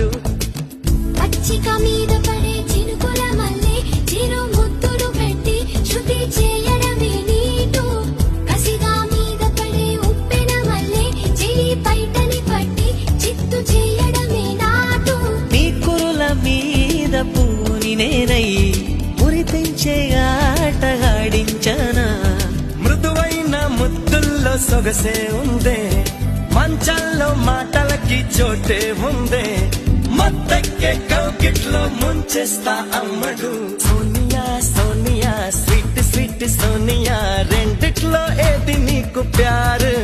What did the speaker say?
అమ్మడు. పచ్చిక మీద పడే చినుకుల మల్లె చిరు ముద్దులు పెట్టి శృతి చేయడమే నీటు. కసిగా మీద పడే ఉప్పెన మల్లె చెరి పైటని పట్టి చిత్తు చేయడమే నాటు. నీ కురుల మీద పూని నేనై మురి పెంచే ఆట ఆడించనా. మృదువైన ముద్దుల్లో సొగసే ఉందే, మంచంలో మాటలకి చోటే ఉందే. మత్తెక్కే కౌకిట్లో ముంచేస్తా అమ్మడు. సోనియా సోనియా స్వీట్ స్వీట్ సోనియా, రెండిట్లో ఏది నీకు ప్యారు?